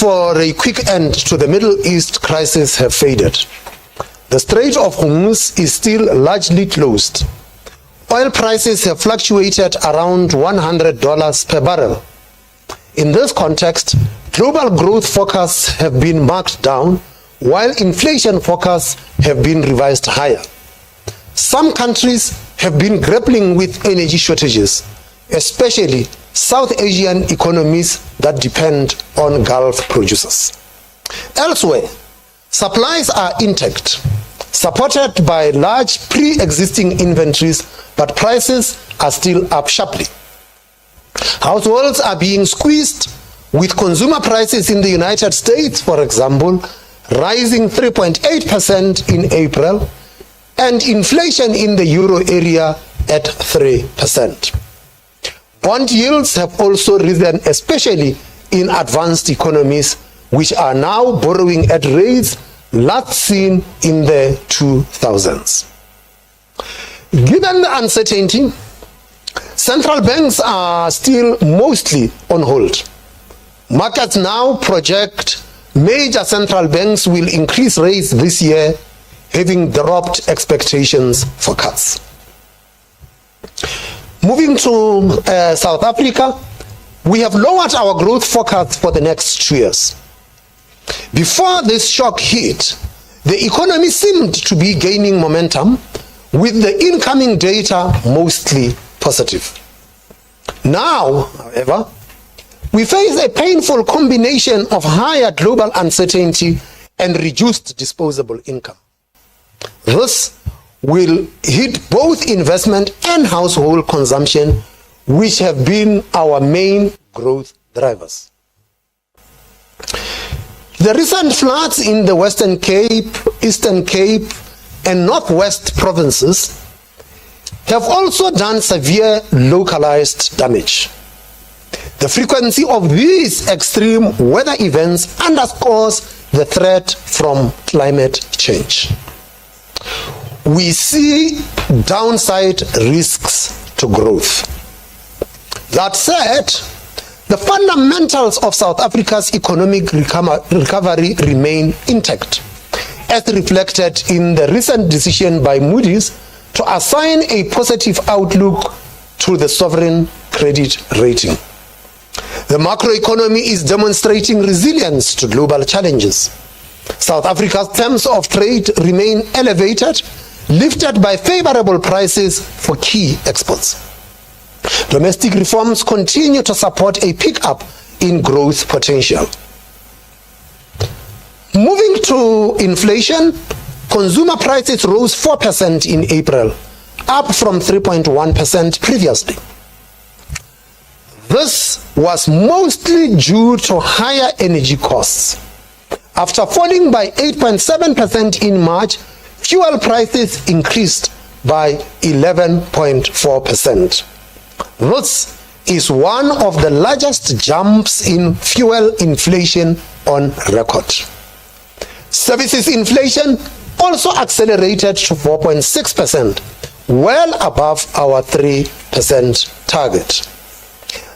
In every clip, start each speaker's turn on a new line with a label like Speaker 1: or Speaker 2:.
Speaker 1: for a quick end to the Middle East crisis have faded. The Strait of Hormuz is still largely closed. Oil prices have fluctuated around $100 per barrel. In this context, global growth forecasts have been marked down, while inflation forecasts have been revised higher. Some countries have been grappling with energy shortages, especially South Asian economies that depend on Gulf producers. Elsewhere, supplies are intact, supported by large pre-existing inventories, but prices are still up sharply. Households are being squeezed, with consumer prices in the United States, for example, rising 3.8% in April, and inflation in the euro area at 3%. Bond yields have also risen, especially in advanced economies, which are now borrowing at rates last seen in the 2000s. Given the uncertainty, central banks are still mostly on hold. Markets now project major central banks will increase rates this year, having dropped expectations for cuts. Moving to South Africa, we have lowered our growth forecast for the next 2 years. Before this shock hit, the economy seemed to be gaining momentum, with the incoming data mostly positive. Now, however, we face a painful combination of higher global uncertainty and reduced disposable income. This will hit both investment and household consumption, which have been our main growth drivers. The recent floods in the Western Cape, Eastern Cape, and Northwest provinces have also done severe localized damage. The frequency of these extreme weather events underscores the threat from climate change. We see downside risks to growth. That said, the fundamentals of South Africa's economic recovery remain intact, as reflected in the recent decision by Moody's to assign a positive outlook to the sovereign credit rating. The macroeconomy is demonstrating resilience to global challenges. South Africa's terms of trade remain elevated, lifted by favorable prices for key exports. Domestic reforms continue to support a pickup in growth potential. Moving to inflation, consumer prices rose 4% in April, up from 3.1% previously. This was mostly due to higher energy costs. After falling by 8.7% in March, fuel prices increased by 11.4%. This is one of the largest jumps in fuel inflation on record. Services inflation also accelerated to 4.6%, well above our 3% target.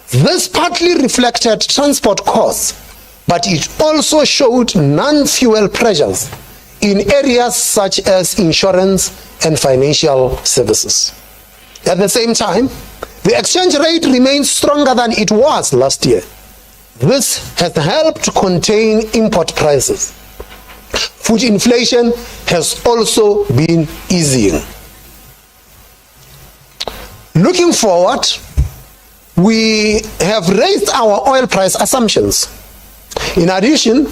Speaker 1: This partly reflected transport costs, but it also showed non-fuel pressures in areas such as insurance and financial services. At the same time, the exchange rate remains stronger than it was last year. This has helped contain import prices. Food inflation has also been easing. Looking forward, we have raised our oil price assumptions. In addition,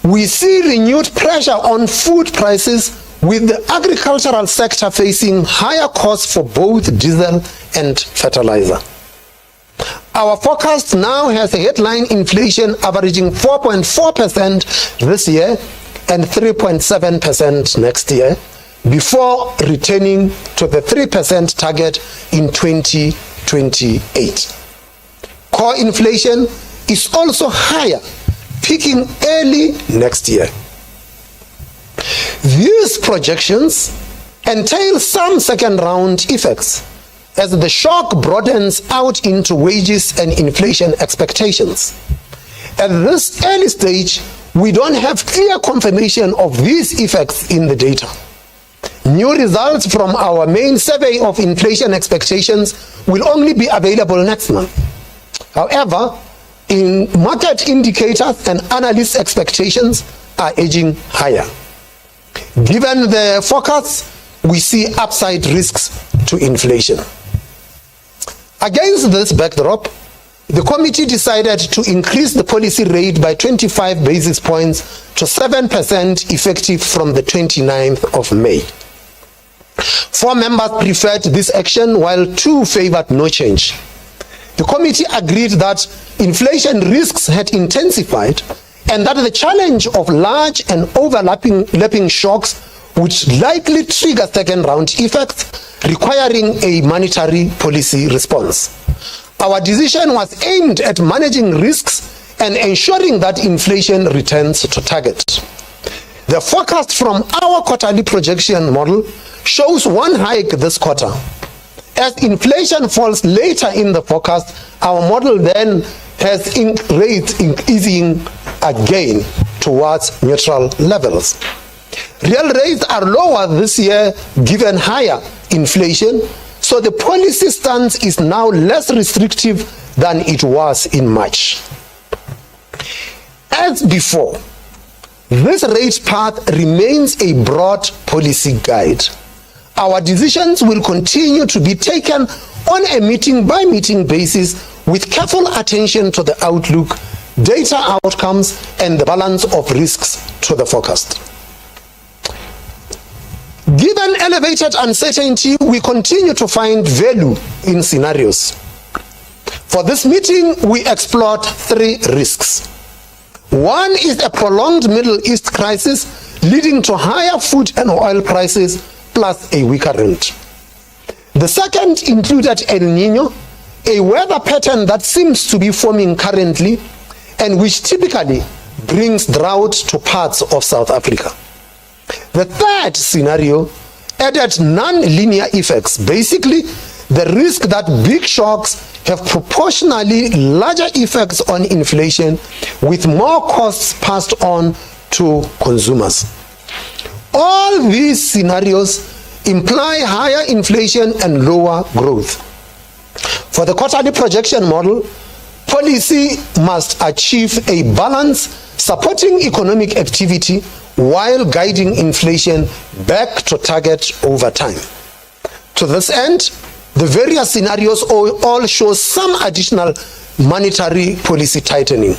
Speaker 1: we see renewed pressure on food prices, with the agricultural sector facing higher costs for both diesel and fertilizer. Our forecast now has a headline inflation averaging 4.4% this year and 3.7% next year, before returning to the 3% target in 2028. Core inflation is also higher, peaking early next year. These projections entail some second-round effects, as the shock broadens out into wages and inflation expectations. At this early stage, we don't have clear confirmation of these effects in the data. New results from our main survey of inflation expectations will only be available next month. However, in market indicators and analyst expectations are edging higher. Given the forecasts, we see upside risks to inflation. Against this backdrop, the committee decided to increase the policy rate by 25 basis points to 7% effective from the 29th of May. 4 members preferred this action while 2 favored no change. The committee agreed that inflation risks had intensified and that the challenge of large and overlapping shocks would likely trigger second-round effects requiring a monetary policy response. Our decision was aimed at managing risks and ensuring that inflation returns to target. The forecast from our quarterly projection model shows 1 hike this quarter. As inflation falls later in the forecast, our model then has rates easing again towards neutral levels. Real rates are lower this year given higher inflation, so the policy stance is now less restrictive than it was in March. As before, this rate path remains a broad policy guide. Our decisions will continue to be taken on a meeting-by-meeting basis with careful attention to the outlook, data outcomes, and the balance of risks to the forecast. Given elevated uncertainty, we continue to find value in scenarios. For this meeting, we explored 3 risks. 1 is a prolonged Middle East crisis leading to higher food and oil prices plus a weaker rand. The second included El Nino, a weather pattern that seems to be forming currently and which typically brings drought to parts of South Africa. The third scenario added non-linear effects, basically the risk that big shocks have proportionally larger effects on inflation with more costs passed on to consumers. All these scenarios imply higher inflation and lower growth. For the quarterly projection model, policy must achieve a balance supporting economic activity while guiding inflation back to target over time. To this end, the various scenarios all show some additional monetary policy tightening.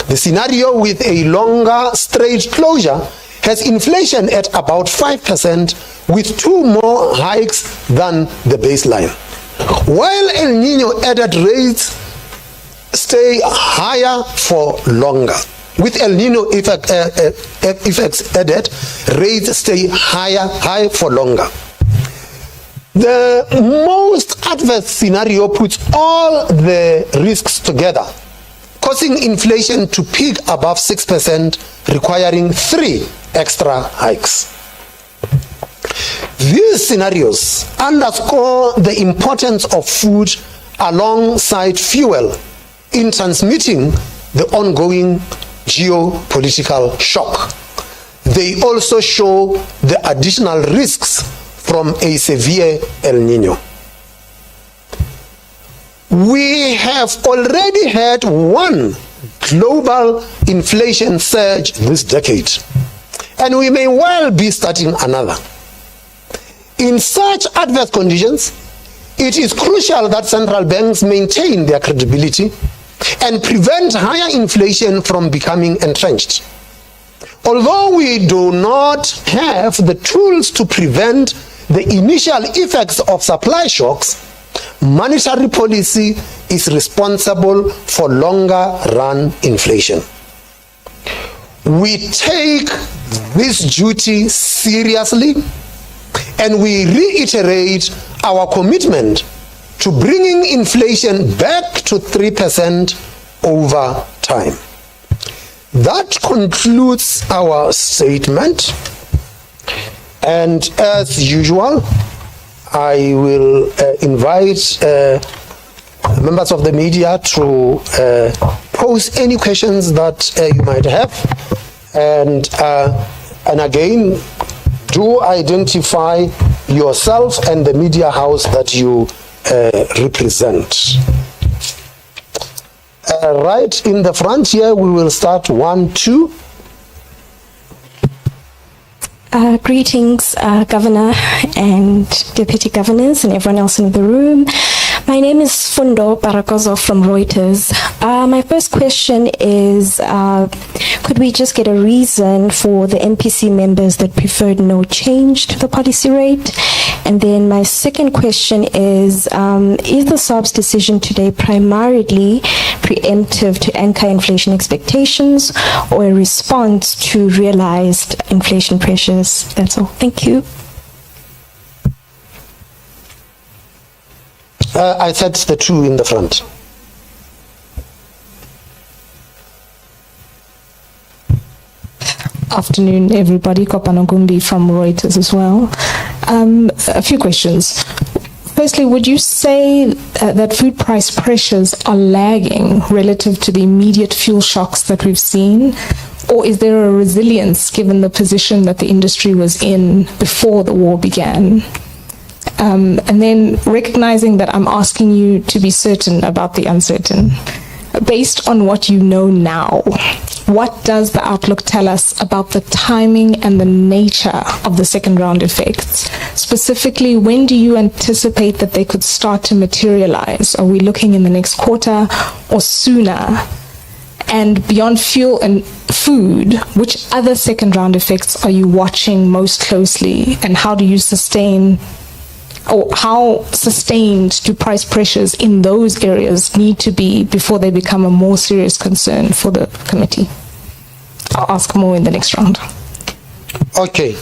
Speaker 1: The scenario with a longer straight closure has inflation at about 5% with 2 more hikes than the baseline. While El Nino added rates stay higher for longer. With El Nino effects added, rates stay high for longer. The most adverse scenario puts all the risks together, causing inflation to peak above 6%, requiring 3 extra hikes. These scenarios underscore the importance of food alongside fuel in transmitting the ongoing geopolitical shock. They also show the additional risks from a severe El Nino. We have already had 1 global inflation surge this decade, and we may well be starting another. In such adverse conditions, it is crucial that central banks maintain their credibility and prevent higher inflation from becoming entrenched. Although we do not have the tools to prevent the initial effects of supply shocks, monetary policy is responsible for longer-run inflation. We take this duty seriously, and we reiterate our commitment to bringing inflation back to 3% over time. That concludes our statement, and as usual, I will invite members of the media to pose any questions that you might have, and again, do identify yourself and the media house that you represent. Right in the front here, we will start 1, 2.
Speaker 2: Greetings, Governor and Deputy Governors and everyone else in the room. My name is Fundo Barakozo from Reuters. My first question is, could we just get a reason for the NPC members that preferred no change to the policy rate? And then my second question is the SARB's decision today primarily preemptive to anchor inflation expectations or a response to realized inflation pressures? That's all. Thank you.
Speaker 1: I said the 2 in the front.
Speaker 3: Afternoon, everybody. Kopanogumbi from Reuters as well. A few questions. Firstly, would you say that food price pressures are lagging relative to the immediate fuel shocks that we've seen? Or is there a resilience given the position that the industry was in before the war began? And then recognizing that I'm asking you to be certain about the uncertain, based on what you know now, what does the outlook tell us about the timing and the nature of the second round effects? Specifically, when do you anticipate that they could start to materialize? Are we looking in the next quarter or sooner? And beyond fuel and food, which other second round effects are you watching most closely, and how do you sustain, or how sustained do price pressures in those areas need to be before they become a more serious concern for the committee? I'll ask more in the next round.
Speaker 1: Okay.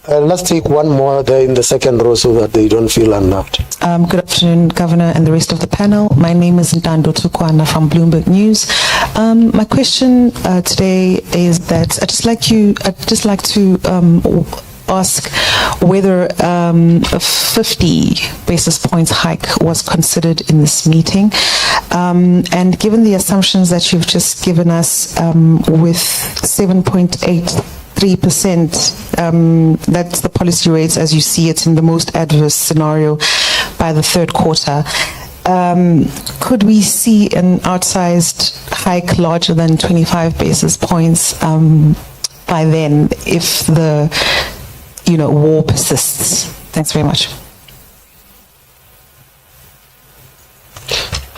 Speaker 1: Let's take one more there in the second row so that they don't feel unloved.
Speaker 4: Good afternoon, Governor and the rest of the panel. My name is Ntando Tukwana from Bloomberg News. My question today is that I'd just like to ask whether a 50 basis points hike was considered in this meeting. And given the assumptions that you've just given us with 7.83%, that's the policy rates as you see it in the most adverse scenario by the third quarter. Could we see an outsized hike larger than 25 basis points by then if the war persists? Thanks very much.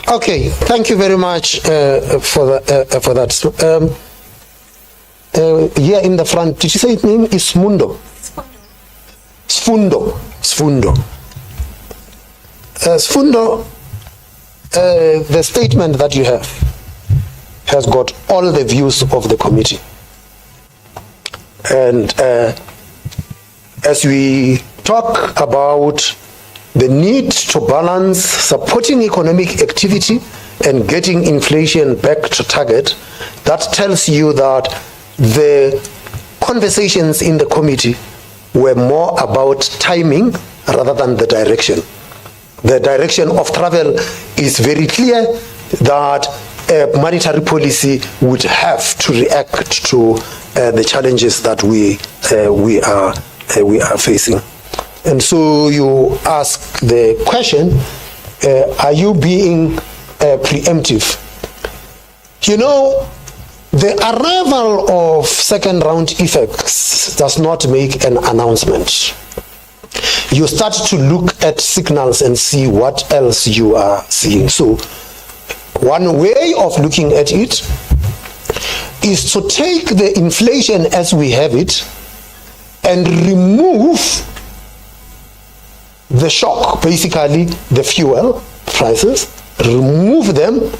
Speaker 1: Okay, thank you very much for that. Here in the front, did you say its name is Sfundo? Sfundo. Sfundo, the statement that you have has got all the views of the committee. And as we talk about the need to balance supporting economic activity and getting inflation back to target, that tells you that the conversations in the committee were more about timing rather than the direction. The direction of travel is very clear, that monetary policy would have to react to the challenges that we are facing. And so you ask the question, are you being preemptive? The arrival of second round effects does not make an announcement. You start to look at signals and see what else you are seeing. So one way of looking at it is to take the inflation as we have it and remove the shock, basically the fuel prices, remove them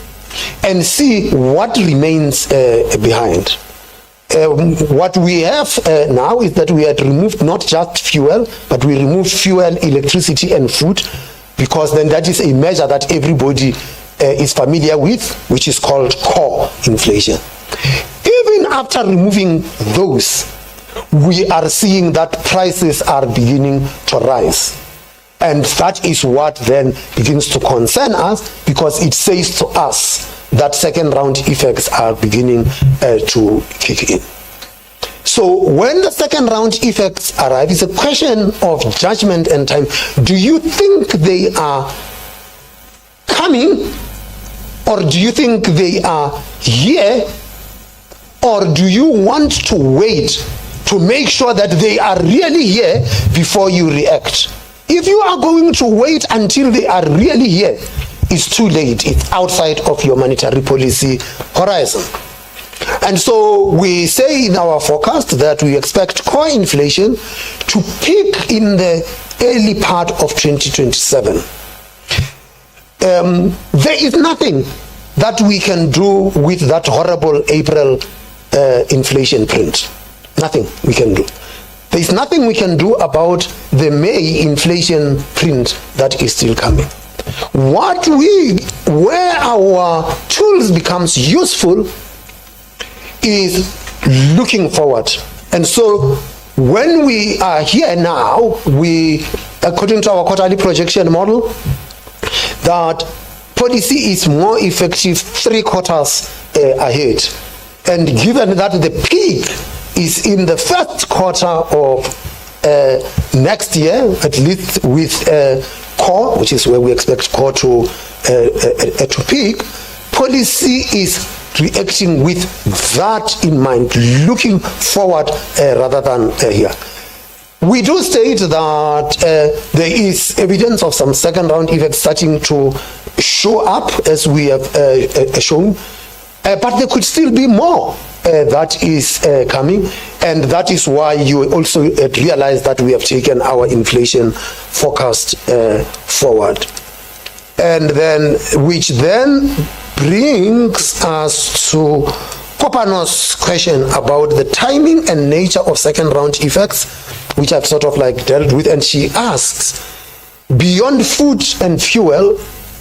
Speaker 1: and see what remains behind. What we have now is that we had removed not just fuel, but we removed fuel, electricity and food, because then that is a measure that everybody is familiar with, which is called core inflation. Even after removing those, we are seeing that prices are beginning to rise. And that is what then begins to concern us, because it says to us that second round effects are beginning to kick in. So when the second round effects arrive, it's a question of judgment and time. Do you think they are coming, or do you think they are here, or do you want to wait to make sure that they are really here before you react? If you are going to wait until they are really here, it's too late. It's outside of your monetary policy horizon. And so we say in our forecast that we expect core inflation to peak in the early part of 2027. There is nothing that we can do with that horrible April inflation print. Nothing we can do. There is nothing we can do about the May inflation print that is still coming. Where our tools becomes useful is looking forward. And so when we are here now, according to our quarterly projection model, that policy is more effective 3 quarters ahead. And given that the peak is in the first quarter of next year, at least with core, which is where we expect core to peak, policy is reacting with that in mind, looking forward rather than here. We do state that there is evidence of some second round effects starting to show up, as we have shown, but there could still be more that is coming, and that is why you also realize that we have taken our inflation forecast forward. And then, which then brings us to Kopano's question about the timing and nature of second round effects, which I've sort of like dealt with. And she asks, beyond food and fuel,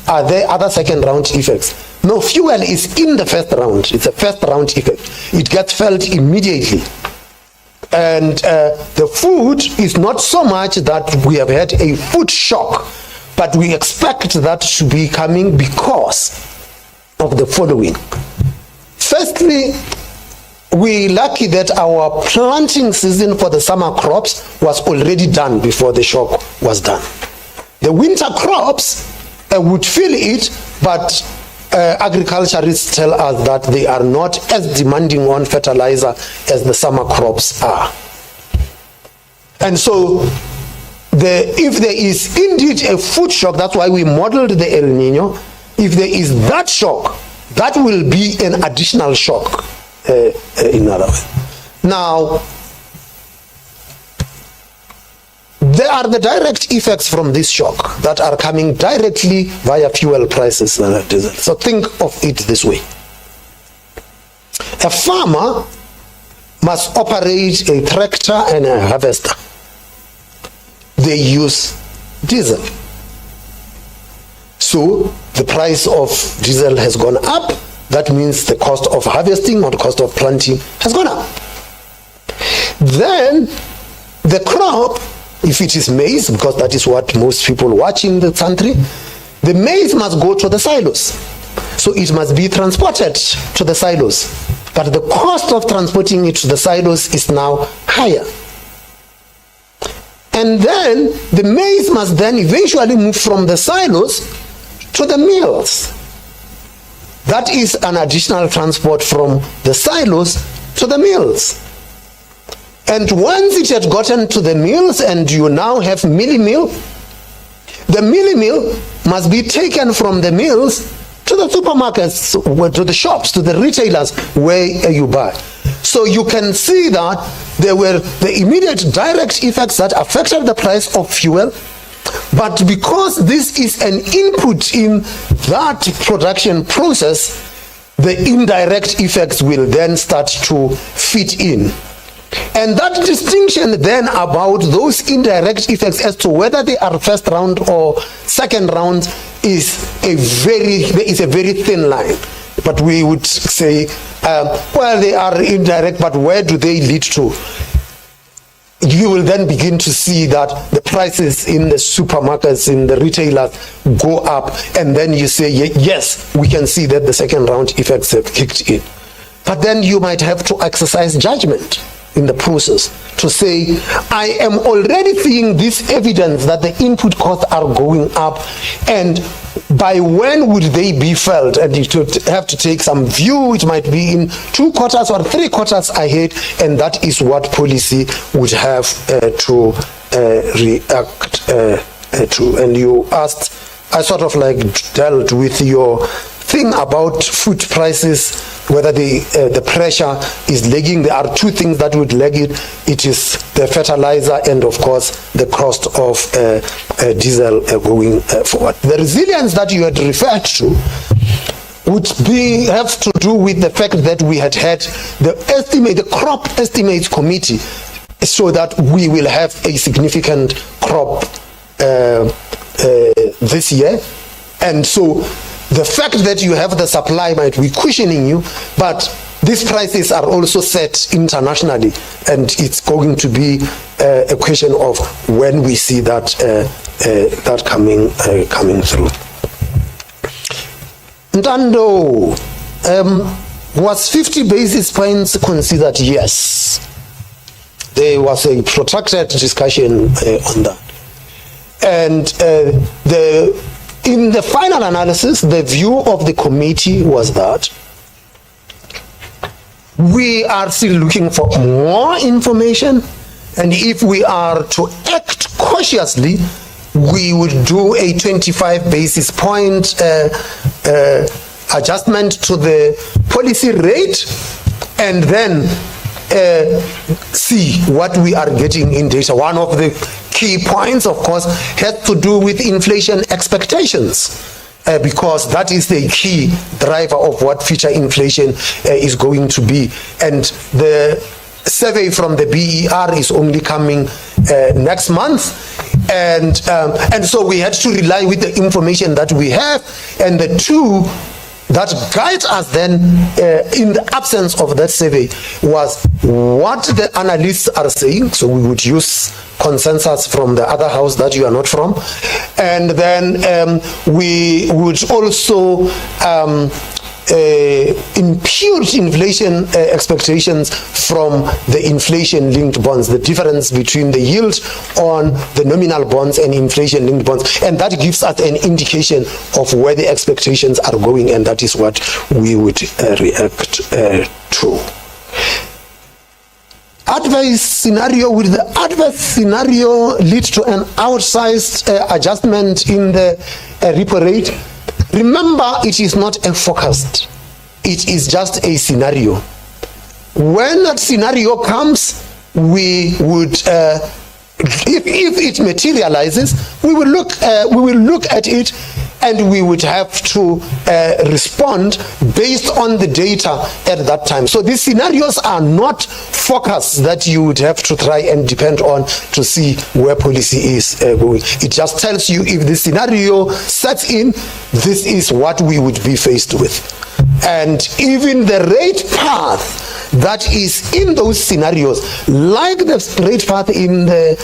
Speaker 1: are there other second round effects? No, fuel is in the first round. It's a first round effect. It gets felt immediately. And the food is not so much that we have had a food shock, but we expect that to be coming because of the following. Firstly, we're lucky that our planting season for the summer crops was already done before the shock was done. The winter crops would feel it, but agriculturists tell us that they are not as demanding on fertilizer as the summer crops are. And so if there is indeed a food shock, that's why we modeled the El Nino. If there is that shock, that will be an additional shock in other way. Now, there are the direct effects from this shock that are coming directly via fuel prices and diesel. So think of it this way. A farmer must operate a tractor and a harvester. They use diesel. So the price of diesel has gone up. That means the cost of harvesting or the cost of planting has gone up. Then the crop, if it is maize, because that is what most people watch in the country, the maize must go to the silos. So it must be transported to the silos. But the cost of transporting it to the silos is now higher. And then the maize must then eventually move from the silos to the mills. That is an additional transport from the silos to the mills. And once it had gotten to the mills and you now have milli mill, the milli mill must be taken from the mills to the supermarkets, to the shops, to the retailers where you buy. So you can see that there were the immediate direct effects that affected the price of fuel, but because this is an input in that production process, the indirect effects will then start to fit in. And that distinction then about those indirect effects as to whether they are first round or second round is a very thin line. But we would say, well, they are indirect, but where do they lead to? you will then begin to see that the prices in the supermarkets, in the retailers go up, and then you say, yes, we can see that the second round effects have kicked in. But then you might have to exercise judgment in the process to say, I am already seeing this evidence that the input costs are going up, and by when would they be felt? And you would have to take some view. It might be in 2 quarters or 3 quarters ahead, and that is what policy would have to react to. And you asked, I sort of like dealt with your thing about food prices, whether the pressure is lagging. There are 2 things that would lag it. It is the fertilizer and, of course, the cost of diesel going forward. The resilience that you had referred to would have to do with the fact that we had the crop estimates committee, so that we will have a significant crop this year. And so the fact that you have the supply might be cushioning you, but these prices are also set internationally, and it's going to be a question of when we see that coming through. Ntando, was 50 basis points considered? Yes. There was a protracted discussion on that. And in the final analysis, the view of the committee was that we are still looking for more information, and if we are to act cautiously, we would do a 25 basis point adjustment to the policy rate, and then see what we are getting in data. One of the key points, of course, has to do with inflation expectations, because that is the key driver of what future inflation is going to be. And the survey from the BER is only coming next month, and so we had to rely with the information that we have, and the 2 that guide us then in the absence of that survey was what the analysts are saying. So we would use consensus from the other house that you are not from, and then we would also impute inflation expectations from the inflation-linked bonds, the difference between the yield on the nominal bonds and inflation-linked bonds, and that gives us an indication of where the expectations are going, and that is what we would react to. Adverse scenario, will the adverse scenario lead to an outsized adjustment in the repo rate? Remember, it is not a forecast. It is just a scenario. When that scenario comes, we would, if it materializes, we will look at it, and we would have to respond based on the data at that time. So these scenarios are not forecasts that you would have to try and depend on to see where policy is going. It just tells you, if the scenario sets in, this is what we would be faced with. And even the rate path that is in those scenarios, like the rate path in the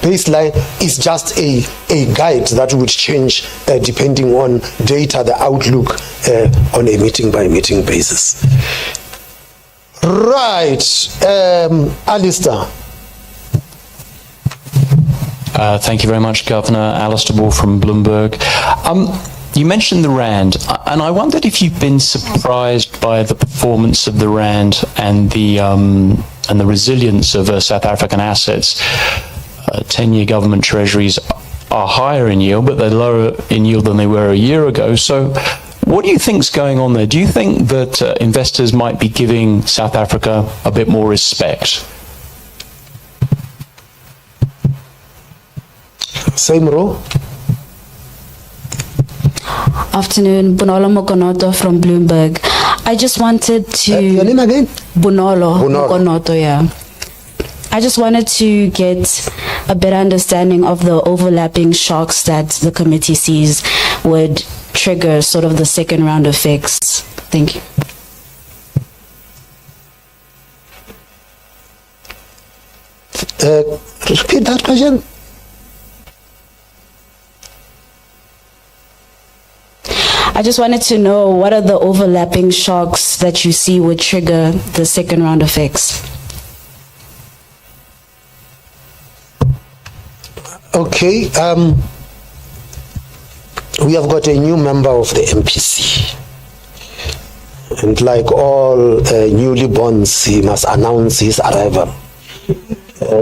Speaker 1: baseline, is just a guide that would change depending on data, the outlook on a meeting by meeting basis. Right, Alistair.
Speaker 5: Thank you very much, Governor. Alistair Wall from Bloomberg. You mentioned the Rand, and I wondered if you've been surprised by the performance of the Rand and the resilience of South African assets. 10-year government treasuries are higher in yield, but they're lower in yield than they were a year ago. So what do you think's going on there? Do you think that investors might be giving South Africa a bit more respect?
Speaker 1: Same role.
Speaker 6: Afternoon, Bunolo Mokonoto from Bloomberg. I just wanted to...
Speaker 1: your name again?
Speaker 6: Bunolo Mokonoto, yeah. I just wanted to get a better understanding of the overlapping shocks that the committee sees would trigger sort of the second round effects. Thank you.
Speaker 1: Repeat that question.
Speaker 6: I just wanted to know what are the overlapping shocks that you see would trigger the second round effects?
Speaker 1: Okay, we have got a new member of the MPC. And like all newly borns, he must announce his arrival.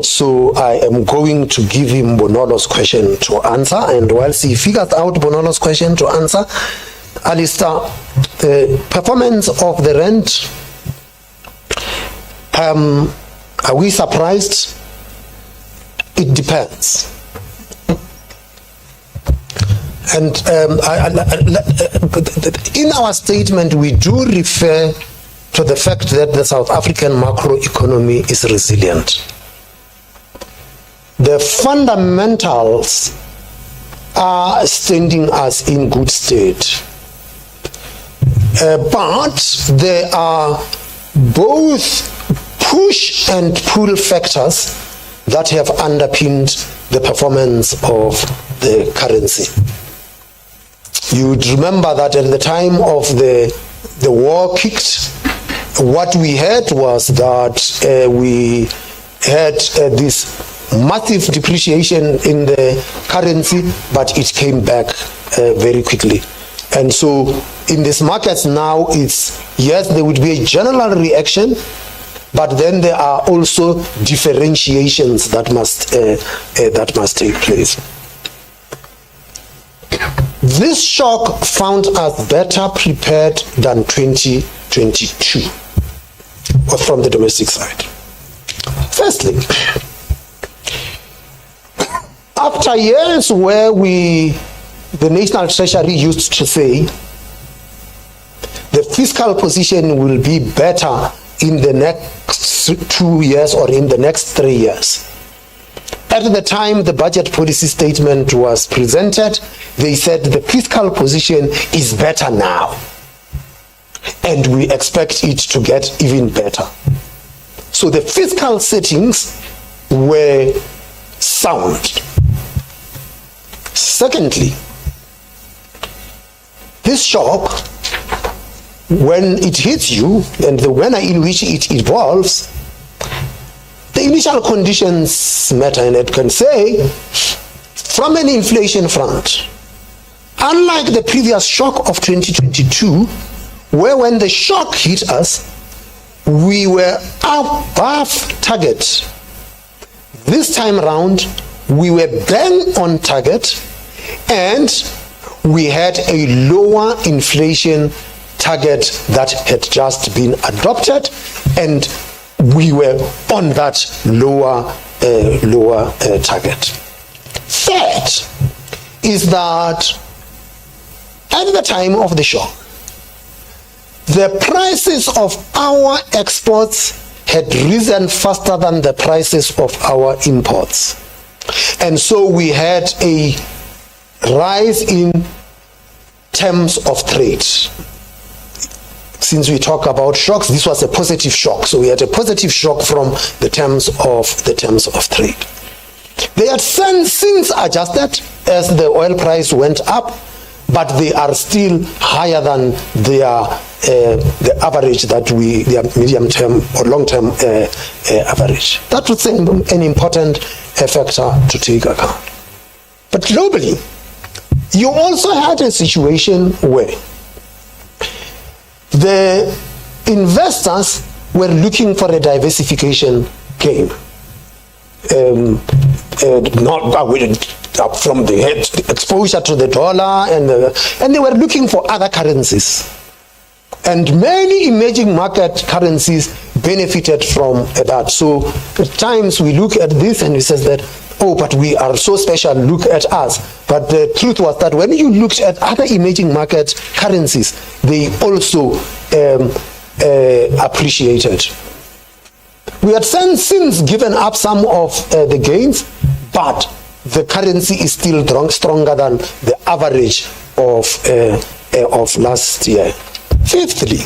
Speaker 1: So I am going to give him Bonolo's question to answer, and whilst he figures out Bonolo's question to answer, Alistair, the performance of the rent, are we surprised? It depends. And in our statement, we do refer to the fact that the South African macroeconomy is resilient. The fundamentals are standing us in good state. But there are both push and pull factors that have underpinned the performance of the currency. You would remember that at the time of the war kicked, what we had was that we had this massive depreciation in the currency, but it came back very quickly. And so in these markets now, it's, yes, there would be a general reaction, but then there are also differentiations that must take place. This shock found us better prepared than 2022 from the domestic side. Firstly, after years where the National Treasury used to say the fiscal position will be better in the next 2 years or in the next 3 years. At the time the budget policy statement was presented, they said the fiscal position is better now, and we expect it to get even better. So the fiscal settings were sound. Secondly, this shock, when it hits you and the manner in which it evolves, the initial conditions matter, and it can say, from an inflation front, unlike the previous shock of 2022, where when the shock hit us, we were above target. This time around, we were bang on target, and we had a lower inflation target that had just been adopted, and we were on that lower target. Third is that at the time of the shock, the prices of our exports had risen faster than the prices of our imports. And so we had a rise in terms of trade. Since we talk about shocks, this was a positive shock. So we had a positive shock from the terms of trade. They had since adjusted as the oil price went up, but they are still higher than the average that their medium term or long term average. That would say an important factor to take account. But globally, you also had a situation where the investors were looking for a diversification game. Not from the exposure to the dollar, and they were looking for other currencies. And many emerging market currencies benefited from that. So at times we look at this and we say that, oh, but we are so special, look at us. But the truth was that when you looked at other emerging market currencies, they also appreciated. We had since given up some of the gains, but the currency is still stronger than the average of last year. Fifthly,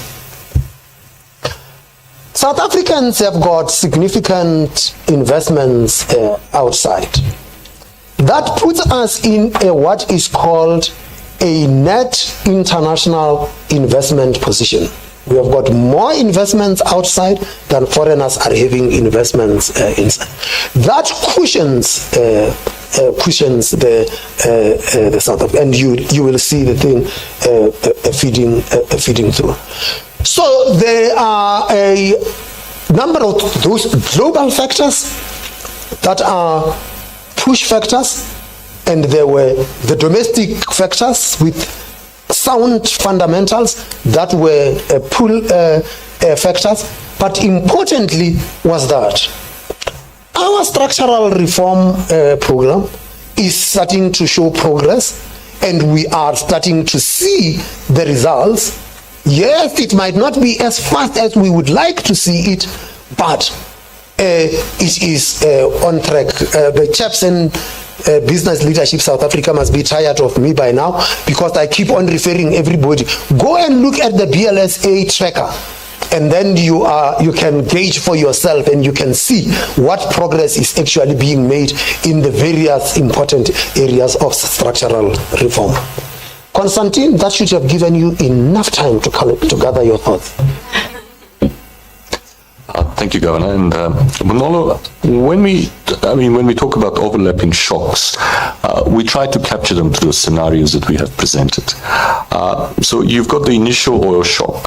Speaker 1: South Africans have got significant investments outside. That puts us in what is called a net international investment position. We have got more investments outside than foreigners are having investments inside. That cushions the South Africa, and you will see the thing feeding through. So there are a number of those global factors that are push factors, and there were the domestic factors with sound fundamentals that were pull factors. But importantly was that our structural reform program is starting to show progress, and we are starting to see the results. Yes, it might not be as fast as we would like to see it, but it is on track. The chaps in Business Leadership South Africa must be tired of me by now, because I keep on referring everybody. Go and look at the BLSA tracker, and then you can gauge for yourself, and you can see what progress is actually being made in the various important areas of structural reform. Constantine, that should have given you enough time to gather your thoughts.
Speaker 7: Thank you, Governor. And Manolo, when we talk about overlapping shocks, we try to capture them through the scenarios that we have presented. So you've got the initial oil shock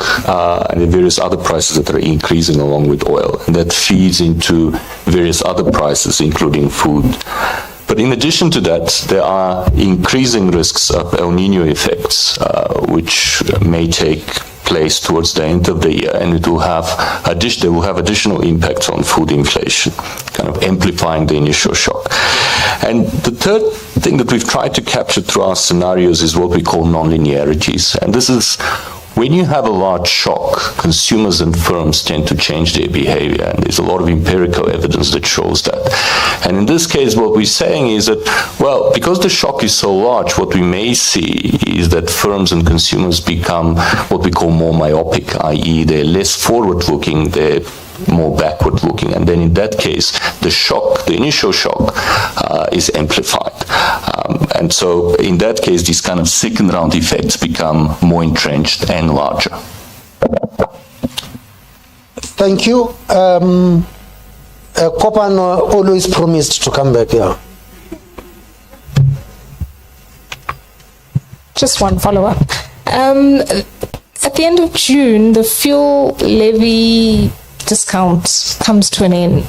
Speaker 7: and the various other prices that are increasing along with oil, and that feeds into various other prices, including food. But in addition to that, there are increasing risks of El Nino effects, which may take place towards the end of the year, and they will have additional impacts on food inflation, kind of amplifying the initial shock. And the third thing that we've tried to capture through our scenarios is what we call nonlinearities. And this is when you have a large shock, consumers and firms tend to change their behavior, and there's a lot of empirical evidence that shows that. And in this case, what we're saying is that, well, because the shock is so large, what we may see is that firms and consumers become what we call more myopic, i.e. they're less forward-looking, they're more backward-looking, and then in that case, the initial shock is amplified. And so in that case, these kind of second-round effects become more entrenched and larger.
Speaker 1: Thank you. Kopan always promised to come back here.
Speaker 3: Just one follow-up. At the end of June, the fuel levy discount comes to an end.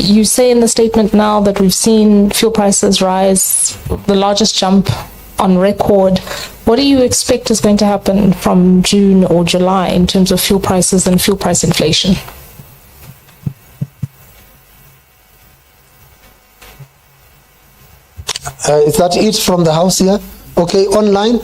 Speaker 3: You say in the statement now that we've seen fuel prices rise, the largest jump on record. What do you expect is going to happen from June or July in terms of fuel prices and fuel price inflation?
Speaker 1: Is that it from the House here? Okay, online?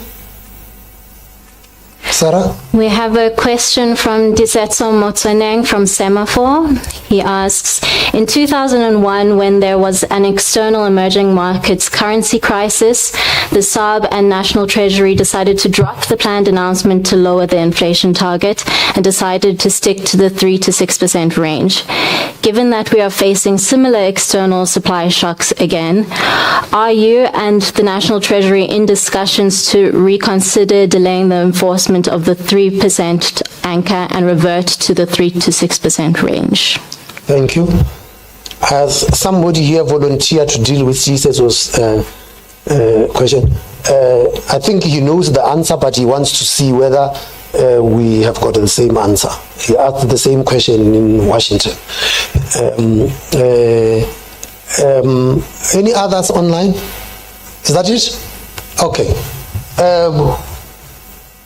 Speaker 1: Sarah?
Speaker 8: We have a question from Lesetja Kganyago from Semaphore. He asks, in 2001, when there was an external emerging markets currency crisis, the SARB and National Treasury decided to drop the planned announcement to lower the inflation target and decided to stick to the 3 to 6% range. Given that we are facing similar external supply shocks again, are you and the National Treasury in discussions to reconsider delaying the enforcement of the 3% anchor and revert to the 3 to 6% range?
Speaker 1: Thank you. Has somebody here volunteered to deal with Jesus' question? I think he knows the answer, but he wants to see whether we have got the same answer. He asked the same question in Washington. Any others online? Is that it? Okay.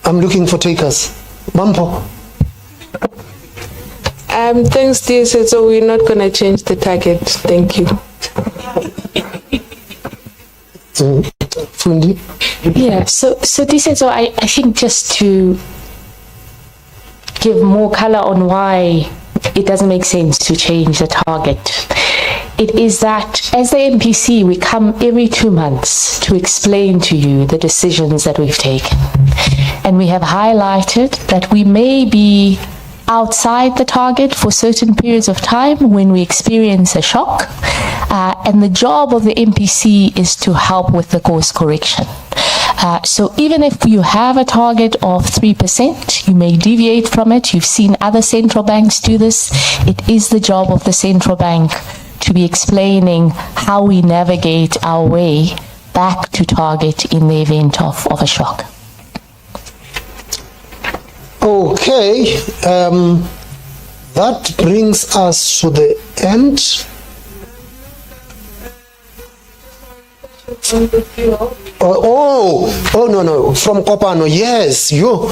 Speaker 1: I'm looking for takers. Mampo.
Speaker 9: Thanks, dear. So we're not going to change the target. Thank you.
Speaker 1: Fundi?
Speaker 10: Yeah, so this is, I think just to give more color on why it doesn't make sense to change the target. It is that as the MPC, we come every 2 months to explain to you the decisions that we've taken. And we have highlighted that we may be outside the target for certain periods of time when we experience a shock. And the job of the MPC is to help with the course correction. So even if you have a target of 3%, you may deviate from it. You've seen other central banks do this. It is the job of the central bank to be explaining how we navigate our way back to target in the event of a shock.
Speaker 1: Okay, that brings us to the end. Oh, no, from Kopano, yes, you.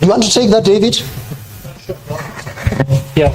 Speaker 1: You want to take that, David?
Speaker 11: Yeah,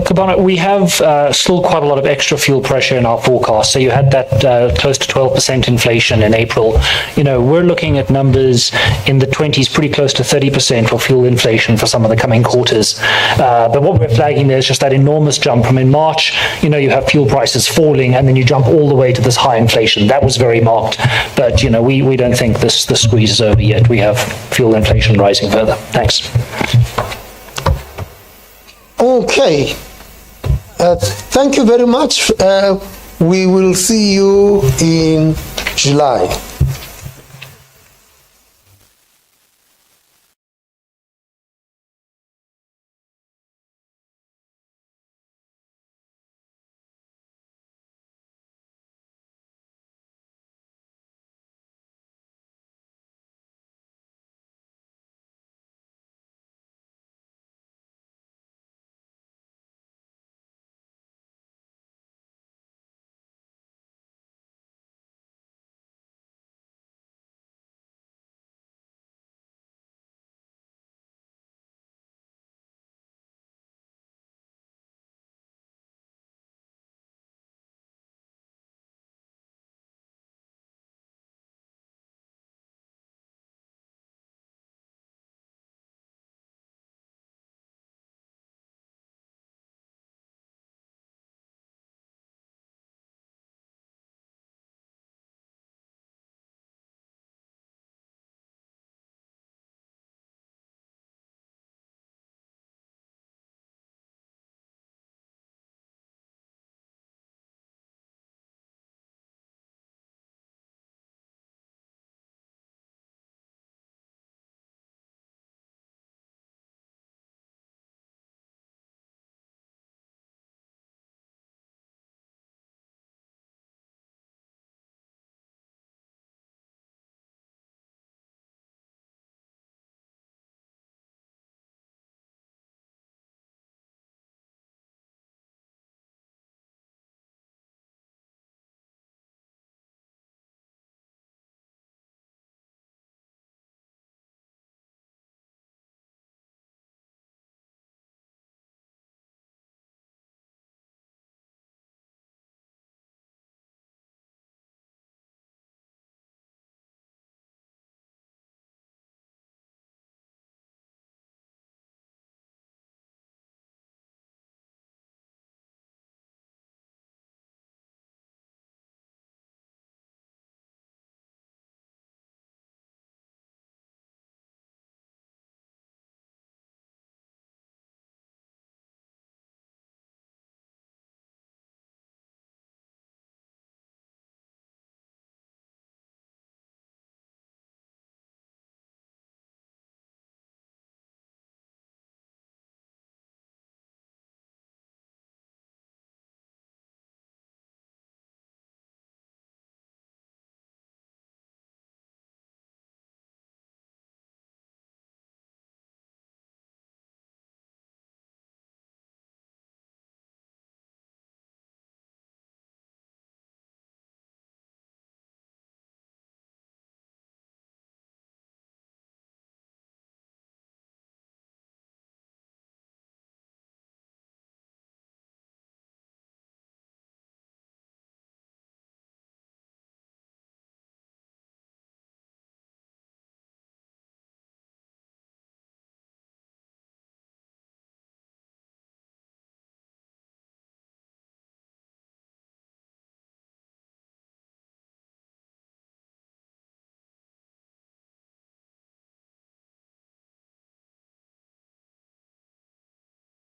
Speaker 11: Kabana, we have still quite a lot of extra fuel pressure in our forecast. So you had that close to 12% inflation in April. You know, we're looking at numbers in the 20s, pretty close to 30% for fuel inflation for some of the coming quarters. But what we're flagging there is just that enormous jump from in March. You know, you have fuel prices falling and then you jump all the way to this high inflation. That was very marked. But, you know, we don't think the squeeze is over yet. We have fuel inflation rising further. Thanks.
Speaker 1: Okay, thank you very much. We will see you in July.